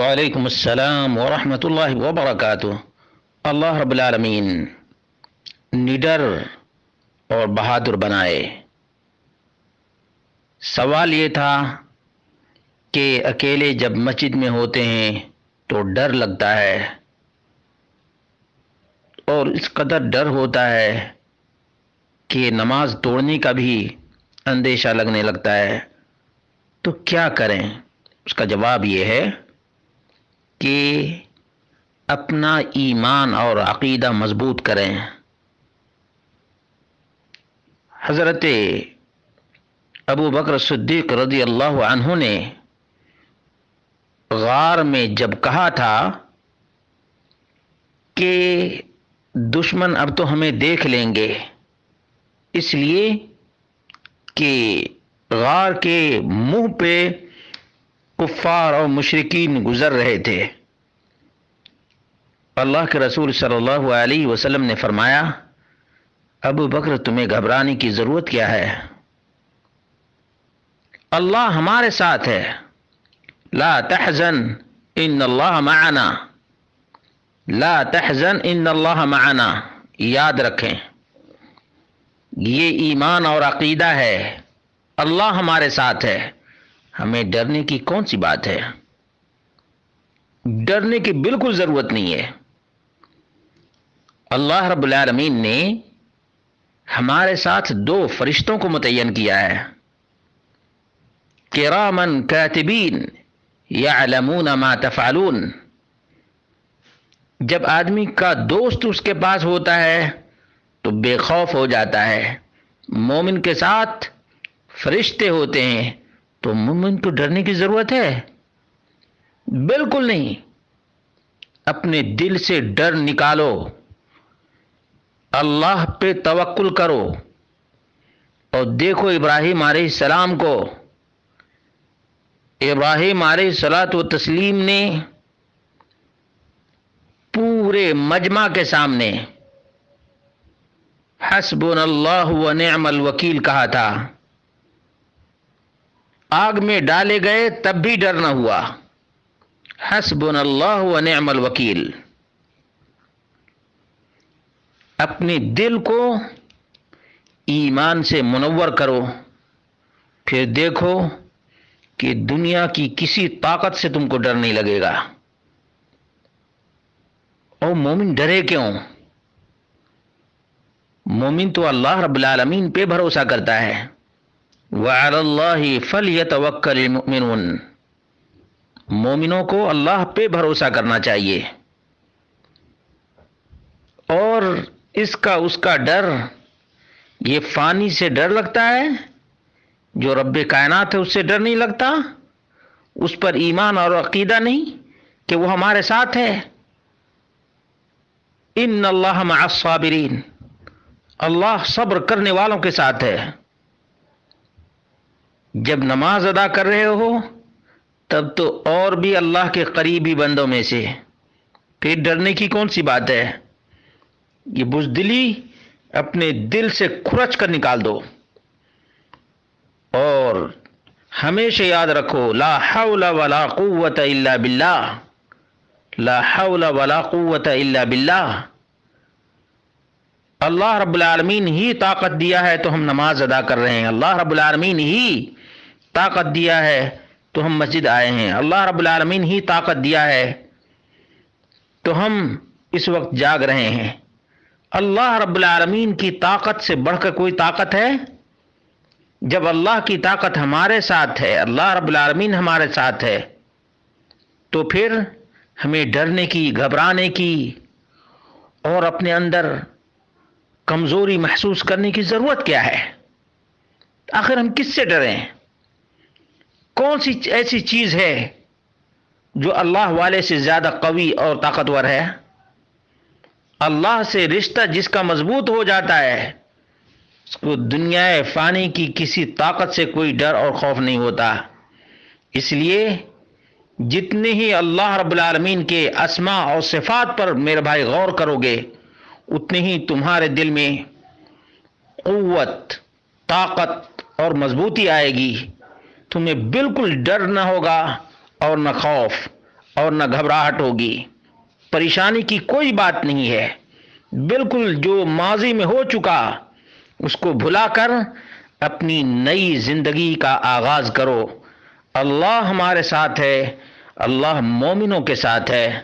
وعلیکم السلام ورحمۃ اللہ وبرکاتہ۔ اللہ رب العالمین نڈر اور بہادر بنائے۔ سوال یہ تھا کہ اکیلے جب مسجد میں ہوتے ہیں تو ڈر لگتا ہے، اور اس قدر ڈر ہوتا ہے کہ نماز توڑنے کا بھی اندیشہ لگنے لگتا ہے، تو کیا کریں؟ اس کا جواب یہ ہے کہ اپنا ایمان اور عقیدہ مضبوط کریں۔ حضرت ابو بکر صدیق رضی اللہ عنہ نے غار میں جب کہا تھا کہ دشمن اب تو ہمیں دیکھ لیں گے، اس لیے کہ غار کے منہ پہ کفار اور مشرکین گزر رہے تھے، اللہ کے رسول صلی اللہ علیہ وسلم نے فرمایا، ابو بکر تمہیں گھبرانے کی ضرورت کیا ہے؟ اللہ ہمارے ساتھ ہے، لا تحزن ان اللہ معنا، لا تحزن ان اللہ معنا۔ یاد رکھیں، یہ ایمان اور عقیدہ ہے، اللہ ہمارے ساتھ ہے، ہمیں ڈرنے کی کون سی بات ہے؟ ڈرنے کی بالکل ضرورت نہیں ہے۔ اللہ رب العالمین نے ہمارے ساتھ دو فرشتوں کو متعین کیا ہے، کرامن کاتبین یعلمون ما تفعلون۔ جب آدمی کا دوست اس کے پاس ہوتا ہے تو بے خوف ہو جاتا ہے۔ مومن کے ساتھ فرشتے ہوتے ہیں تو مومن کو ڈرنے کی ضرورت ہے؟ بالکل نہیں۔ اپنے دل سے ڈر نکالو، اللہ پہ توکل کرو، اور دیکھو ابراہیم علیہ السلام کو، ابراہیم علیہ الصلاۃ والتسلیم نے پورے مجمع کے سامنے حسبنا اللہ ونعم الوکیل کہا تھا۔ آگ میں ڈالے گئے تب بھی ڈر نہ ہوا، حسبنا اللہ ونعم الوکیل۔ اپنے دل کو ایمان سے منور کرو، پھر دیکھو کہ دنیا کی کسی طاقت سے تم کو ڈر نہیں لگے گا۔ اور مومن ڈرے کیوں؟ مومن تو اللہ رب العالمین پہ بھروسہ کرتا ہے، وعلی اللہ فلیتوکل المؤمنون۔ مومنوں کو اللہ پہ بھروسہ کرنا چاہیے، اور اس کا ڈر، یہ فانی سے ڈر لگتا ہے، جو رب کائنات ہے اس سے ڈر نہیں لگتا، اس پر ایمان اور عقیدہ نہیں کہ وہ ہمارے ساتھ ہے۔ ان اللہ مع الصابرین، اللہ صبر کرنے والوں کے ساتھ ہے۔ جب نماز ادا کر رہے ہو تب تو اور بھی اللہ کے قریبی بندوں میں سے، پھر ڈرنے کی کون سی بات ہے؟ یہ بزدلی اپنے دل سے کھرچ کر نکال دو، اور ہمیشہ یاد رکھو، لا حول ولا قوت الا باللہ، لا حول ولا قوت الا باللہ۔ اللہ رب العالمین ہی طاقت دیا ہے تو ہم نماز ادا کر رہے ہیں، اللہ رب العالمین ہی طاقت دیا ہے تو ہم مسجد آئے ہیں، اللہ رب العالمین ہی طاقت دیا ہے تو ہم اس وقت جاگ رہے ہیں۔ اللہ رب العالمین کی طاقت سے بڑھ کر کوئی طاقت ہے؟ جب اللہ کی طاقت ہمارے ساتھ ہے، اللہ رب العالمین ہمارے ساتھ ہے، تو پھر ہمیں ڈرنے کی، گھبرانے کی اور اپنے اندر کمزوری محسوس کرنے کی ضرورت کیا ہے؟ آخر ہم کس سے ڈریں؟ کون سی ایسی چیز ہے جو اللہ والے سے زیادہ قوی اور طاقتور ہے؟ اللہ سے رشتہ جس کا مضبوط ہو جاتا ہے، اس کو دنیا فانی کی کسی طاقت سے کوئی ڈر اور خوف نہیں ہوتا۔ اس لیے جتنے ہی اللہ رب العالمین کے اسماء اور صفات پر میرے بھائی غور کرو گے، اتنے ہی تمہارے دل میں قوت، طاقت اور مضبوطی آئے گی، تمہیں بالکل ڈر نہ ہوگا اور نہ خوف، اور نہ گھبراہٹ ہوگی، پریشانی کی کوئی بات نہیں ہے۔ بالکل جو ماضی میں ہو چکا اس کو بھلا کر اپنی نئی زندگی کا آغاز کرو۔ اللہ ہمارے ساتھ ہے، اللہ مومنوں کے ساتھ ہے۔